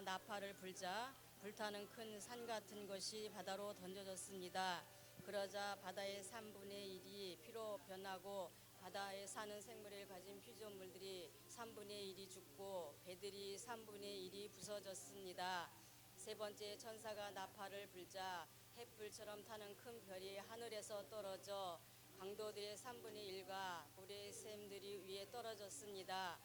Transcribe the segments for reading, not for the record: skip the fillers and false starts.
나팔을 불자 불타는 큰 산 같은 것이 바다로 던져졌습니다. 그러자 바다의 3분의 1이 피로 변하고 바다에 사는 생물을 가진 피조물들이 3분의 1이 죽고 배들이 3분의 1이 부서졌습니다. 세 번째 천사가 나팔을 불자 햇불처럼 타는 큰 별이 하늘에서 떨어져 강도들의 3분의 1과 불의 샘들이 위에 떨어졌습니다.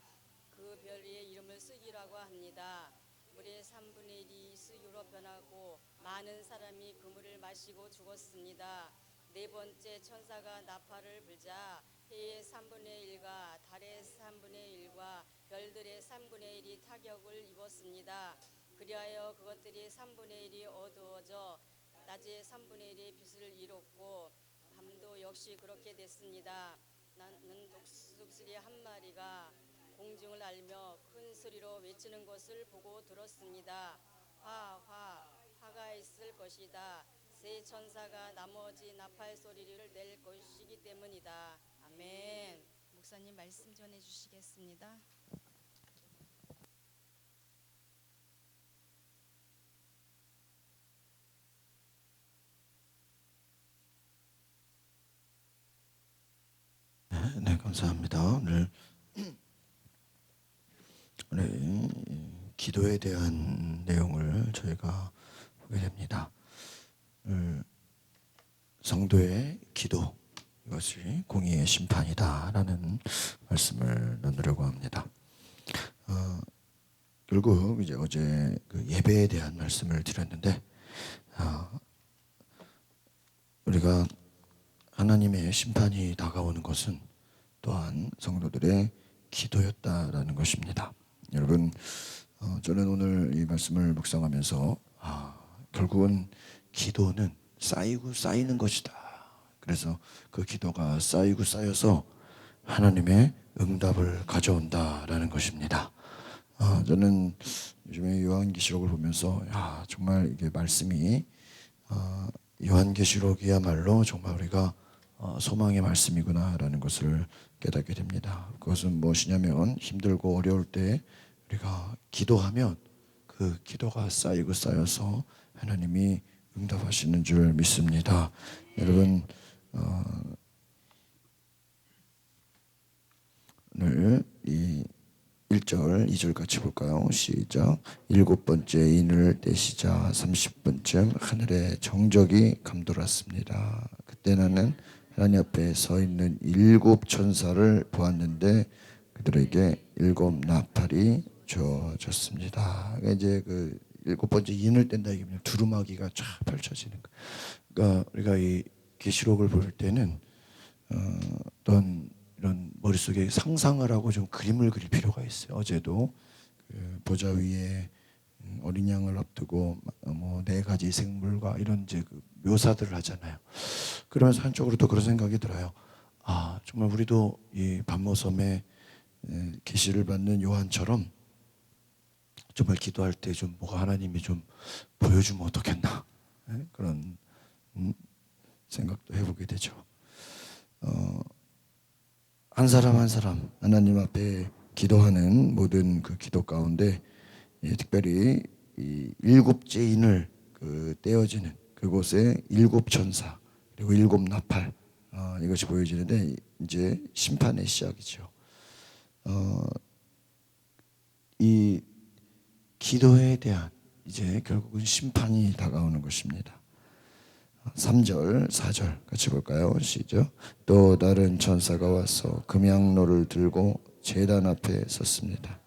그 별의 이름을 쓰기라고 합니다. 물의 3분의 1이 쓰기로 변하고 많은 사람이 그 물을 마시고 죽었습니다. 네 번째 천사가 나팔을 불자 해의 3분의 1과 달의 3분의 1과 별들의 3분의 1이 타격을 입었습니다. 그리하여 그것들이 3분의 1이 어두워져 낮에 3분의 1의 빛을 잃었고 밤도 역시 그렇게 됐습니다. 나는 독수리 한 마리가 공중을 알며 큰 소리로 외치는 것을 보고 들었습니다. 화가 있을 것이다. 세 천사가 나머지 나팔 소리를 낼 것이기 때문이다. 아멘. 목사님 말씀 전해 주시겠습니다. 네, 감사합니다. 오늘 기도에 대한 내용을 저희가 보게 됩니다. 오늘 성도의 기도, 이것이 공의의 심판이다라는 말씀을 나누려고 합니다. 결국 이제 어제 그 예배에 대한 말씀을 드렸는데, 우리가 하나님의 심판이 다가오는 것은 또한 성도들의 기도였다라는 것입니다. 여러분, 저는 오늘 이 말씀을 묵상하면서 결국은 기도는 쌓이고 쌓이는 것이다. 그래서 그 기도가 쌓이고 쌓여서 하나님의 응답을 가져온다라는 것입니다. 저는 요즘에 요한계시록을 보면서 정말 이게 말씀이 요한계시록이야말로 정말 우리가 소망의 말씀이구나라는 것을 깨닫게 됩니다. 그것은 무엇이냐면 힘들고 어려울 때 우리가 기도하면 그 기도가 쌓이고 쌓여서 하나님이 응답하시는 줄 믿습니다. 여러분, 오늘 이 1절, 2절 같이 볼까요? 시작. 일곱 번째 인을 떼시자 30분쯤 하늘에 정적이 감돌았습니다. 그때 나는 하나님 앞에 서 있는 일곱 천사를 보았는데 그들에게 일곱 나팔이 주어졌습니다. 그러니까 이제 그 일곱 번째 인을 뗀다 이게 두루마기가 쫙 펼쳐지는 거. 그러니까 우리가 이 계시록을 볼 때는 어떤 이런 머릿속에 상상을 하고 좀 그림을 그릴 필요가 있어요. 어제도 그 보좌 위에 어린 양을 앞두고 뭐 네 가지 생물과 이런 이제 그 묘사들을 하잖아요. 그러면서 한쪽으로 또 그런 생각이 들어요. 정말 우리도 이 반모섬에 계시를 받는 요한처럼 정말 기도할 때 좀 뭐가 하나님이 좀 보여주면 어떻겠나 그런 생각도 해보게 되죠. 한 사람 한 사람 하나님 앞에 기도하는 모든 그 기도 가운데 특별히 이 일곱째 인을 그 떼어지는 그곳에 일곱 천사 그리고 일곱 나팔 이것이 보여지는데 이제 심판의 시작이죠. 이 기도에 대한 이제 결국은 심판이 다가오는 것입니다. 3절, 4절 같이 볼까요? 시작. 또 다른 천사가 와서 금향로를 들고 제단 앞에 섰습니다.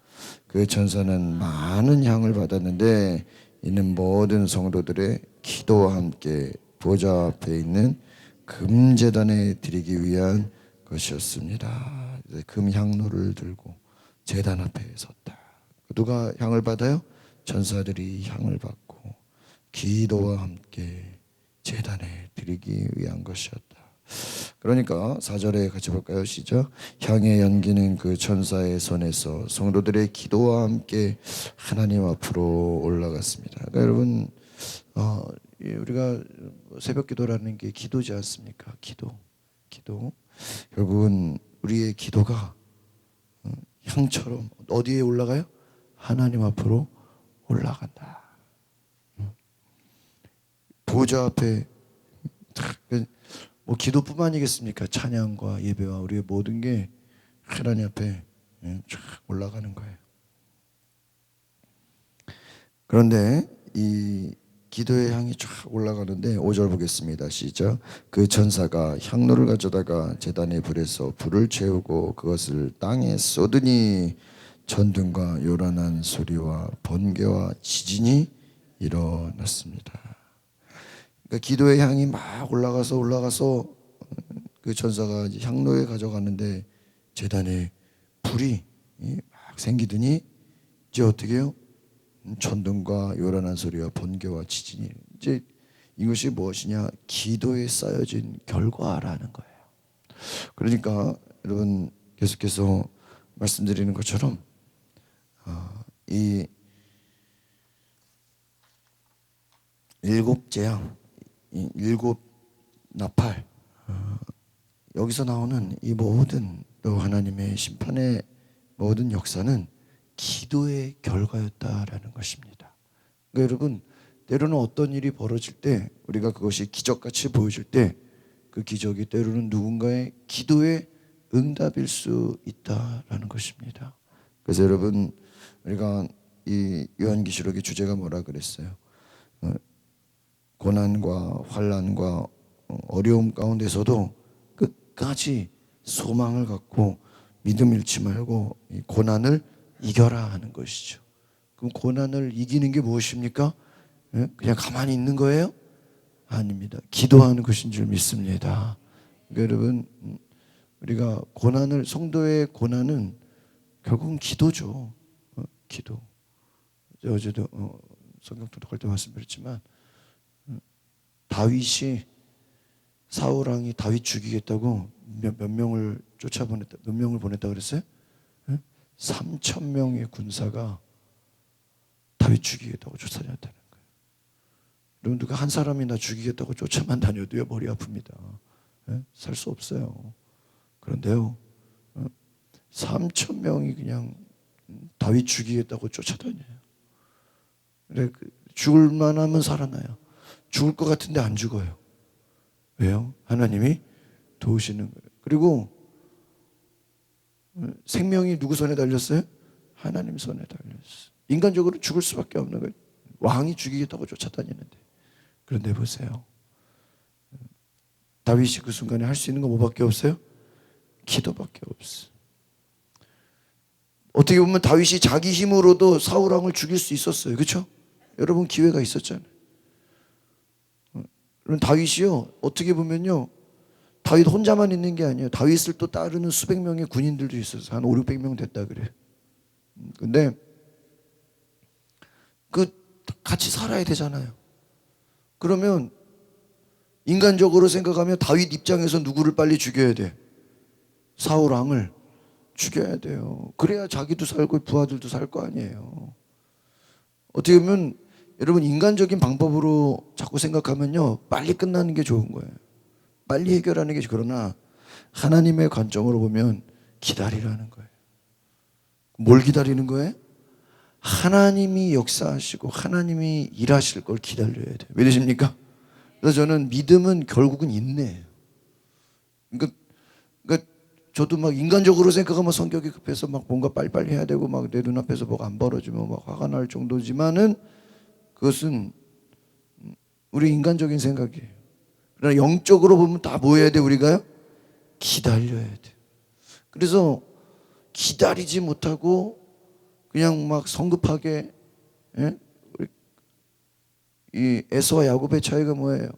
그 천사는 많은 향을 받았는데 이는 모든 성도들의 기도와 함께 보좌 앞에 있는 금제단에 드리기 위한 것이었습니다. 금향로를 들고 제단 앞에 섰다. 누가 향을 받아요? 천사들이 향을 받고 기도와 함께 제단에 드리기 위한 것이었다. 그러니까 4절에 같이 볼까요? 시작. 향의 연기는 그 천사의 손에서 성도들의 기도와 함께 하나님 앞으로 올라갔습니다. 그러니까 여러분, 우리가 새벽 기도라는 게 기도지 않습니까? 기도. 결국은 우리의 기도가 향처럼 어디에 올라가요? 하나님 앞으로 올라간다. 보좌 앞에 뭐 기도뿐만이겠습니까? 찬양과 예배와 우리의 모든 게 하나님 앞에 쫙 올라가는 거예요. 그런데 이 기도의 향이 쫙 올라가는데 5절 보겠습니다. 시작. 그 천사가 향로를 가져다가 제단의 불에서 불을 채우고 그것을 땅에 쏟으니 천둥과 요란한 소리와 번개와 지진이 일어났습니다. 그러니까 기도의 향이 막 올라가서 그 천사가 향로에 가져가는데 제단에 불이 막 생기더니 이제 어떻게 해요? 천둥과 요란한 소리와 번개와 지진이, 이제 이것이 무엇이냐? 기도에 쌓여진 결과라는 거예요. 그러니까 여러분 계속해서 말씀드리는 것처럼 이 일곱 재앙, 이 일곱 나팔, 여기서 나오는 이 모든 또 하나님의 심판의 모든 역사는 기도의 결과였다라는 것입니다. 그러니까 여러분, 때로는 어떤 일이 벌어질 때 우리가 그것이 기적같이 보여질 때 그 기적이 때로는 누군가의 기도의 응답일 수 있다라는 것입니다. 그래서 여러분, 우리가 이 요한계시록의 주제가 뭐라 그랬어요? 고난과 환난과 어려움 가운데서도 끝까지 소망을 갖고 믿음 잃지 말고 이 고난을 이겨라 하는 것이죠. 그럼 고난을 이기는 게 무엇입니까? 그냥 가만히 있는 거예요? 아닙니다. 기도하는 것인 줄 믿습니다. 그러니까 여러분, 우리가 고난을, 성도의 고난은 결국은 기도죠. 기도. 어제도 성경 통독할 때 말씀드렸지만 다윗이, 사울 왕이 다윗 죽이겠다고 몇 명을 쫓아보냈다, 몇 명을 보냈다 그랬어요? 3,000명의 군사가 다윗 죽이겠다고 쫓아다녔다는 거예요. 여러분, 누가 한 사람이나 죽이겠다고 쫓아만 다녀도요 머리 아픕니다. 살 수 없어요. 그런데요 3,000명이 그냥 다윗 죽이겠다고 쫓아다녀요. 그래, 죽을 만하면 살아나요. 죽을 것 같은데 안 죽어요. 왜요? 하나님이 도우시는 거예요. 그리고 생명이 누구 손에 달렸어요? 하나님 손에 달렸어요. 인간적으로 죽을 수밖에 없는 거예요. 왕이 죽이겠다고 쫓아다니는데. 그런데 보세요, 다윗이 그 순간에 할 수 있는 거 뭐밖에 없어요? 기도밖에 없어요. 어떻게 보면 다윗이 자기 힘으로도 사울 왕을 죽일 수 있었어요. 그렇죠? 여러분, 기회가 있었잖아요. 그럼 다윗이요, 어떻게 보면요, 다윗 혼자만 있는 게 아니에요. 다윗을 또 따르는 수백 명의 군인들도 있었어요. 한 500~600명 됐다 그래요. 근데 같이 살아야 되잖아요. 그러면 인간적으로 생각하면 다윗 입장에서 누구를 빨리 죽여야 돼? 사울 왕을 죽여야 돼요. 그래야 자기도 살고 부하들도 살 거 아니에요. 어떻게 보면 여러분, 인간적인 방법으로 자꾸 생각하면요 빨리 끝나는 게 좋은 거예요. 빨리 해결하는 게. 그러나 하나님의 관점으로 보면 기다리라는 거예요. 뭘 기다리는 거예요? 하나님이 역사하시고 하나님이 일하실 걸 기다려야 돼요. 믿으십니까? 그래서 저는 믿음은 결국은 인내예요. 그러니까 저도 막 인간적으로 생각하면 성격이 급해서 막 뭔가 빨리빨리 해야 되고 막 내 눈앞에서 뭐가 안 벌어지면 막 화가 날 정도지만은 그것은 우리 인간적인 생각이에요. 그러나 영적으로 보면 다 뭐 해야 돼? 우리가요? 기다려야 돼. 그래서 기다리지 못하고 그냥 막 성급하게, 이 에서와 야곱의 차이가 뭐예요?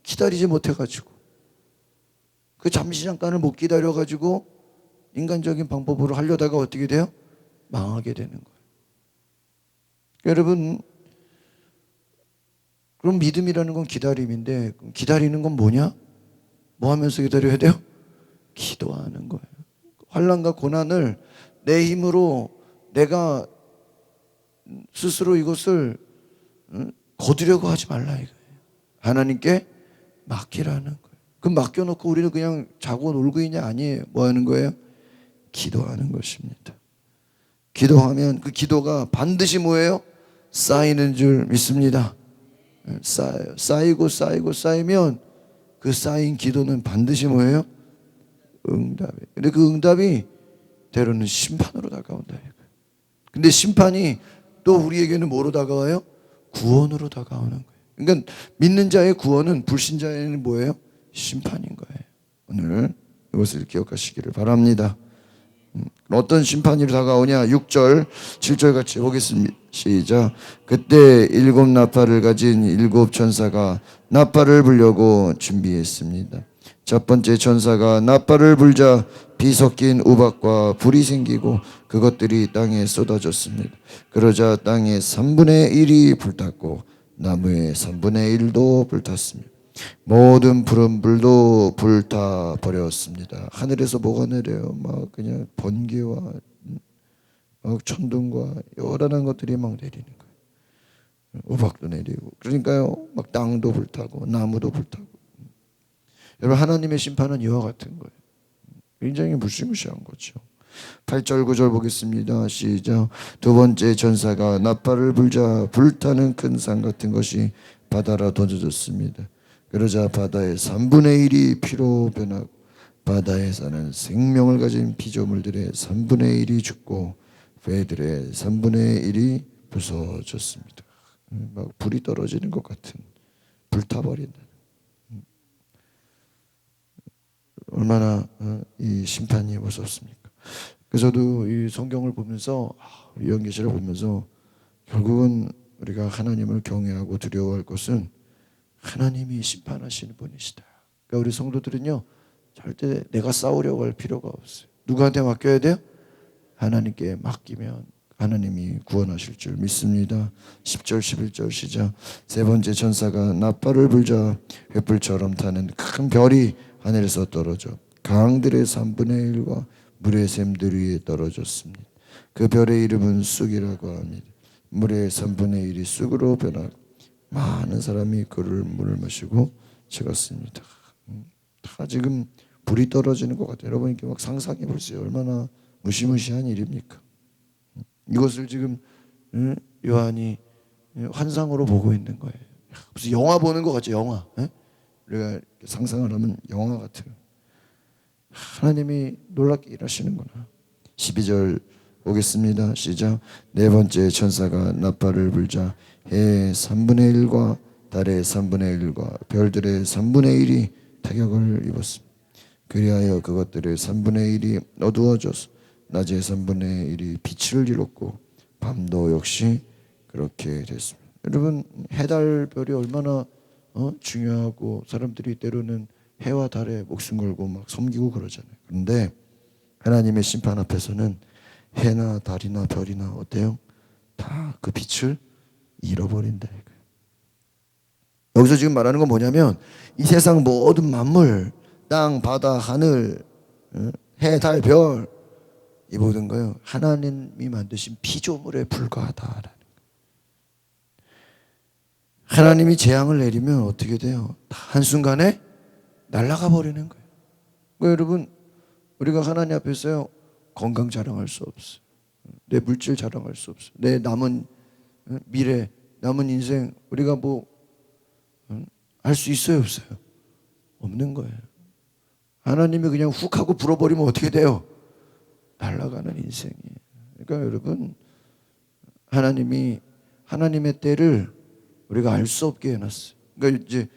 기다리지 못해가지고 그 잠시 잠깐을 못 기다려가지고 인간적인 방법으로 하려다가 어떻게 돼요? 망하게 되는 거예요. 여러분, 그럼 믿음이라는 건 기다림인데, 기다리는 건 뭐냐? 뭐 하면서 기다려야 돼요? 기도하는 거예요. 환난과 고난을 내 힘으로 내가 스스로 이것을 거두려고 하지 말라 이거예요. 하나님께 맡기라는 거예요. 그럼 맡겨놓고 우리는 그냥 자고 놀고 있냐? 아니에요. 뭐 하는 거예요? 기도하는 것입니다. 기도하면 그 기도가 반드시 뭐예요? 쌓이는 줄 믿습니다. 쌓여요. 쌓이면 그 쌓인 기도는 반드시 뭐예요? 응답이. 근데 그 응답이 때로는 심판으로 다가온다. 근데 심판이 또 우리에게는 뭐로 다가와요? 구원으로 다가오는 거예요. 그러니까 믿는 자의 구원은 불신자에는 뭐예요? 심판인 거예요. 오늘 이것을 기억하시기를 바랍니다. 어떤 심판이 다가오냐? 6절 7절 같이 보겠습니다. 시작. 그때 7 나팔을 가진 7 천사가 나팔을 불려고 준비했습니다. 첫 번째 천사가 나팔을 불자 비 섞인 우박과 불이 생기고 그것들이 땅에 쏟아졌습니다. 그러자 땅의 3분의 1이 불탔고 나무의 3분의 1도 불탔습니다. 모든 푸른 불도 불타 버렸습니다. 하늘에서 뭐가 내려요? 막 그냥 번개와 막 천둥과 요란한 것들이 막 내리는 거예요. 우박도 내리고 그러니까요, 막 땅도 불타고 나무도 불타고. 여러분, 하나님의 심판은 이와 같은 거예요. 굉장히 무시무시한 거죠. 8절 9절 보겠습니다. 시작. 두 번째 천사가 나팔을 불자 불타는 큰 산 같은 것이 바다로 던져졌습니다. 그러자 바다의 3분의 1이 피로 변하고 바다에 사는 생명을 가진 피조물들의 3분의 1이 죽고 배들의 3분의 1이 부서졌습니다. 막 불이 떨어지는 것 같은, 불타버린다. 얼마나 이 심판이 무섭습니까? 그래서 저도 이 성경을 보면서, 요한계시를 보면서 결국은 우리가 하나님을 경외하고 두려워할 것은 하나님이 심판하시는 분이시다. 그러니까 우리 성도들은요, 절대 내가 싸우려고 할 필요가 없어요. 누구한테 맡겨야 돼요? 하나님께 맡기면 하나님이 구원하실 줄 믿습니다. 10절 11절 시작. 세 번째 천사가 나팔을 불자 횃불처럼 타는 큰 별이 하늘에서 떨어져 강들의 3분의 1과 물의 샘들 위에 떨어졌습니다. 그 별의 이름은 쑥이라고 합니다. 물의 3분의 1이 쑥으로 변하고 많은 사람이 그를 물을 마시고 죽었습니다. 다 지금 불이 떨어지는 것 같아요. 여러분 이렇게 막 상상해 보세요. 얼마나 무시무시한 일입니까? 이것을 지금 요한이 환상으로 보고 있는 거예요. 무슨 영화 보는 것 같죠? 영화. 우리가 상상을 하면 영화 같아요. 하나님이 놀랍게 일하시는구나. 12절 보겠습니다. 시작. 네 번째 천사가 나팔을 불자 해의 3분의 1과 달의 3분의 1과 별들의 3분의 1이 타격을 입었습니다. 그리하여 그것들의 3분의 1이 어두워져서 낮의 3분의 1이 빛을 잃었고 밤도 역시 그렇게 됐습니다. 여러분, 해, 달, 별이 얼마나 중요하고 사람들이 때로는 해와 달에 목숨 걸고 막 섬기고 그러잖아요. 그런데 하나님의 심판 앞에서는 해나 달이나 별이나 어때요? 다 그 빛을 잃어버린다. 여기서 지금 말하는 건 뭐냐면 이 세상 모든 만물, 땅, 바다, 하늘, 해, 달, 별, 이 모든 거요, 하나님이 만드신 피조물에 불과하다라는 거예요. 하나님이 재앙을 내리면 어떻게 돼요? 다 한순간에 날아가 버리는 거예요. 그러니까 여러분, 우리가 하나님 앞에서요, 건강 자랑할 수 없어요. 내 물질 자랑할 수 없어요. 내 남은 미래, 남은 인생 우리가 뭐 할 수 있어요, 없어요? 없는 거예요. 하나님이 그냥 훅 하고 불어버리면 어떻게 돼요? 날아가는 인생이에요. 그러니까 여러분, 하나님의 때를 우리가 알 수 없게 해놨어요. 그러니까 이제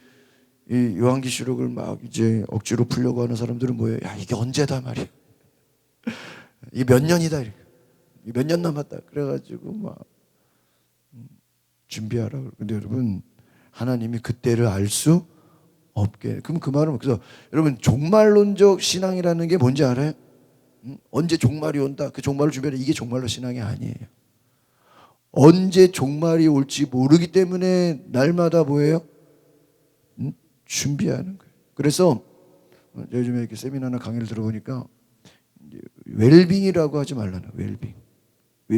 이 요한계시록을 막 이제 억지로 풀려고 하는 사람들은 뭐예요? 야, 이게 언제다 말이야. 이게 몇 년이다. 몇 년 남았다. 그래가지고 막 준비하라고. 근데 여러분, 하나님이 그때를 알 수 없게. 그럼 그 말은, 그래서 여러분, 종말론적 신앙이라는 게 뭔지 알아요? 언제 종말이 온다, 그 종말을 준비하라, 이게 종말로 신앙이 아니에요. 언제 종말이 올지 모르기 때문에 날마다 뭐예요? 준비하는 거예요. 그래서 요즘에 이렇게 세미나나 강의를 들어보니까 웰빙이라고 하지 말라는, 웰빙.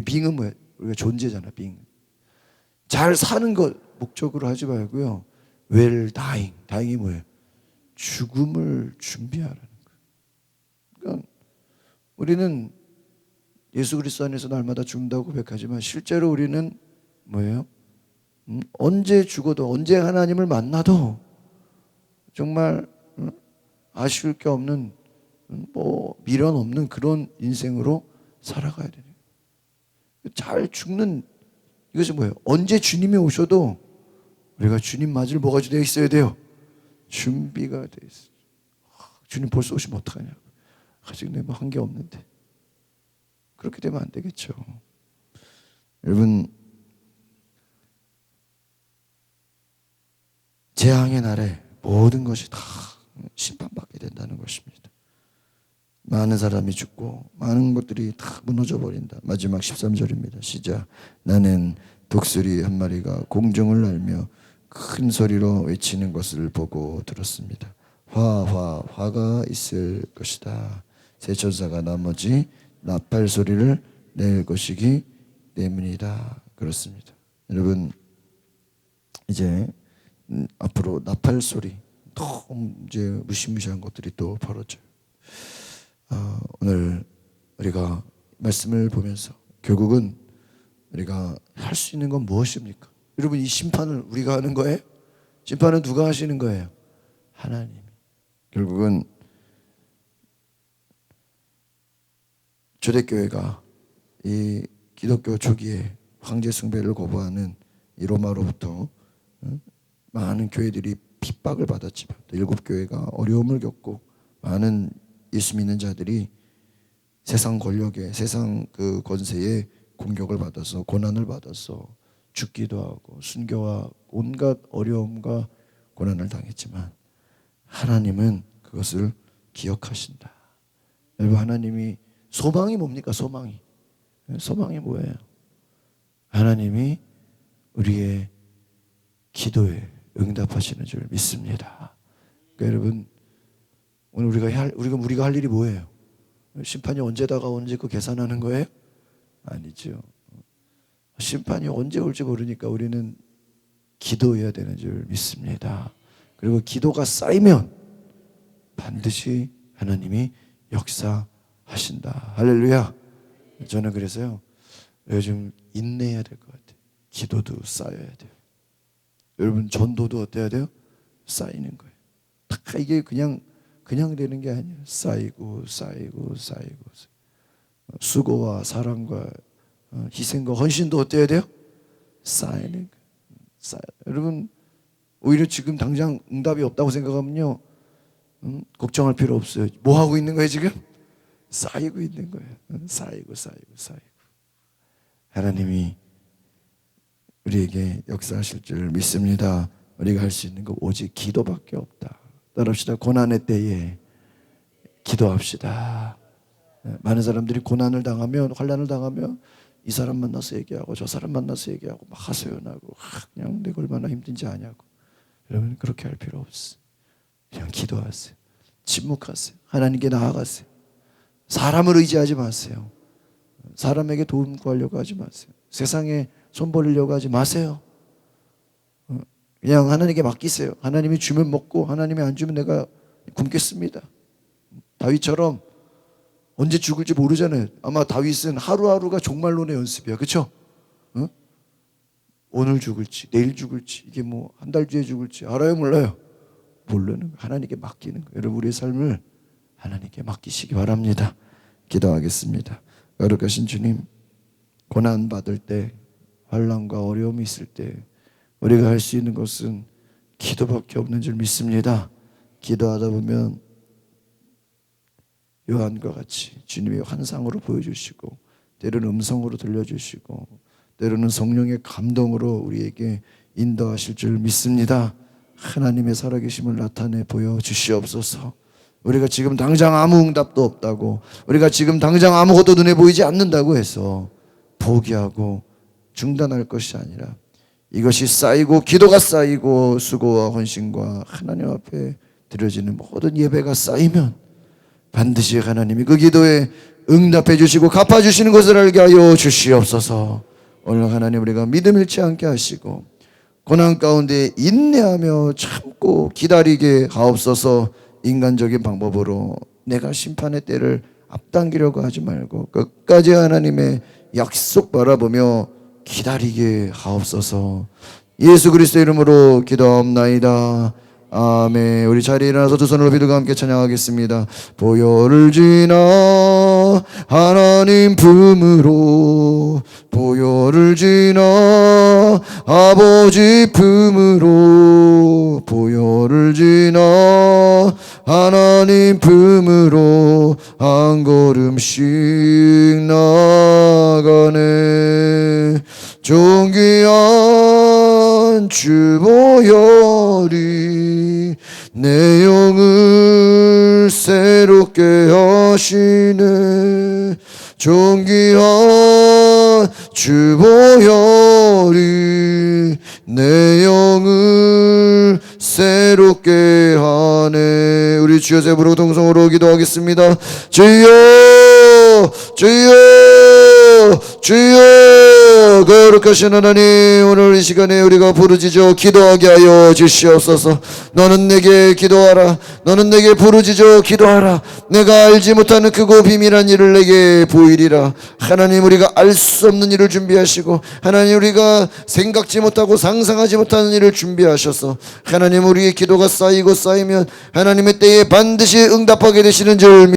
빙은 뭐야? 우리가 존재잖아, 빙. 잘 사는 것 목적으로 하지 말고요. 웰다잉, 다잉이 뭐예요? 죽음을 준비하라는 거예요. 그러니까 우리는 예수 그리스도 안에서 날마다 죽는다고 고백하지만 실제로 우리는 뭐예요? 언제 죽어도 언제 하나님을 만나도 정말 아쉬울 게 없는 뭐 미련 없는 그런 인생으로 살아가야 돼요. 잘 죽는 이것이 뭐예요? 언제 주님이 오셔도 우리가 주님 맞을 뭐가 되어 있어야 돼요? 준비가 되어 있어요. 주님 벌써 오시면 어떡하냐고. 아직 내가 한 게 없는데. 그렇게 되면 안 되겠죠. 여러분, 재앙의 날에 모든 것이 다 심판받게 된다는 것입니다. 많은 사람이 죽고 많은 것들이 다 무너져 버린다. 마지막 13절입니다. 시작. 나는 독수리 한 마리가 공중을 날며 큰 소리로 외치는 것을 보고 들었습니다. 화가 있을 것이다. 새 천사가 나머지 나팔 소리를 낼 것이기 때문이다. 그렇습니다. 여러분, 이제 앞으로 나팔 소리 더 이제 무시무시한 것들이 또 벌어져요. 오늘 우리가 말씀을 보면서 결국은 우리가 할 수 있는 건 무엇입니까? 여러분, 이 심판을 우리가 하는 거예요? 심판은 누가 하시는 거예요? 하나님이. 결국은 초대교회가 이 기독교 초기에 황제 숭배를 거부하는 이 로마로부터 많은 교회들이 핍박을 받았지만 또 일곱 교회가 어려움을 겪고 많은 예수 믿는 자들이 세상 권력에 세상 그 권세에 공격을 받아서 고난을 받아서 죽기도 하고 순교와 온갖 어려움과 고난을 당했지만 하나님은 그것을 기억하신다. 여러분, 하나님이 소망이 뭡니까? 소망이 뭐예요? 하나님이 우리의 기도에 응답하시는 줄 믿습니다. 그러니까 여러분, 오늘 우리가 할 일이 뭐예요? 심판이 언제 다가오는지 그 계산하는 거예요? 아니죠. 심판이 언제 올지 모르니까 우리는 기도해야 되는 줄 믿습니다. 그리고 기도가 쌓이면 반드시 하나님이 역사하신다. 할렐루야. 저는 그래서요, 요즘 인내해야 될 것 같아요. 기도도 쌓여야 돼요. 여러분, 전도도 어때야 돼요? 쌓이는 거예요. 다 이게 그냥 되는 게 아니에요. 쌓이고 수고와 사랑과 희생과 헌신도 어때야 돼요? 쌓이는 거예요. 여러분, 오히려 지금 당장 응답이 없다고 생각하면요, 걱정할 필요 없어요. 뭐 하고 있는 거예요 지금? 쌓이고 있는 거예요. 쌓이고. 하나님이 우리에게 역사하실 줄 믿습니다. 우리가 할 수 있는 거 오직 기도밖에 없다. 따라합시다. 고난의 때에 기도합시다. 많은 사람들이 고난을 당하면, 환난을 당하면 이 사람 만나서 얘기하고 저 사람 만나서 얘기하고 막 하소연하고 그냥 내가 얼마나 힘든지 아냐고. 여러분, 그렇게 할 필요 없어요. 그냥 기도하세요. 침묵하세요. 하나님께 나아가세요. 사람을 의지하지 마세요. 사람에게 도움 구하려고 하지 마세요. 세상에 손 벌리려고 하지 마세요. 그냥 하나님께 맡기세요. 하나님이 주면 먹고 하나님이 안 주면 내가 굶겠습니다. 다윗처럼 언제 죽을지 모르잖아요. 아마 다윗은 하루하루가 종말론의 연습이야. 그렇죠? 오늘 죽을지 내일 죽을지 이게 뭐 한 달 뒤에 죽을지 알아요 몰라요? 모르는 거예요. 하나님께 맡기는 거예요. 여러분, 우리의 삶을 하나님께 맡기시기 바랍니다. 기도하겠습니다. 거룩하신 주님, 고난 받을 때, 환난과 어려움이 있을 때 우리가 할 수 있는 것은 기도밖에 없는 줄 믿습니다. 기도하다 보면 요한과 같이 주님의 환상으로 보여주시고 때로는 음성으로 들려주시고 때로는 성령의 감동으로 우리에게 인도하실 줄 믿습니다. 하나님의 살아계심을 나타내 보여주시옵소서. 우리가 지금 당장 아무 응답도 없다고, 우리가 지금 당장 아무것도 눈에 보이지 않는다고 해서 포기하고 중단할 것이 아니라 이것이 쌓이고 기도가 쌓이고 수고와 헌신과 하나님 앞에 드려지는 모든 예배가 쌓이면 반드시 하나님이 그 기도에 응답해 주시고 갚아 주시는 것을 알게 하여 주시옵소서. 오늘 하나님, 우리가 믿음 잃지 않게 하시고 고난 가운데 인내하며 참고 기다리게 하옵소서. 인간적인 방법으로 내가 심판의 때를 앞당기려고 하지 말고 끝까지 하나님의 약속 바라보며 기다리게 하옵소서. 예수 그리스도 이름으로 기도하옵나이다. 아멘. 우리 자리에 일어나서 두 손을 높이들과 함께 찬양하겠습니다. 보혈을 지나 하나님 품으로, 보혈을 지나 아버지 품으로, 보혈을 지나 하나님 품으로 한 걸음씩 나가네. 존귀한 주 보혈이 내 영을 새롭게 하시네. 존귀한 주 보혈이 내 영을 새롭게 하네. 우리 주여 세 부르고 동성으로 기도하겠습니다. 주여 주여 주여, 거룩하신 하나님, 오늘 이 시간에 우리가 부르짖어 기도하게 하여 주시옵소서. 너는 내게 기도하라. 너는 내게 부르짖어 기도하라. 내가 알지 못하는 크고 비밀한 일을 내게 보이리라. 하나님, 우리가 알 수 없는 일을 준비하시고, 하나님, 우리가 생각지 못하고 상상하지 못하는 일을 준비하셔서, 하나님, 우리의 기도가 쌓이고 쌓이면 하나님의 때에 반드시 응답하게 되시는 줄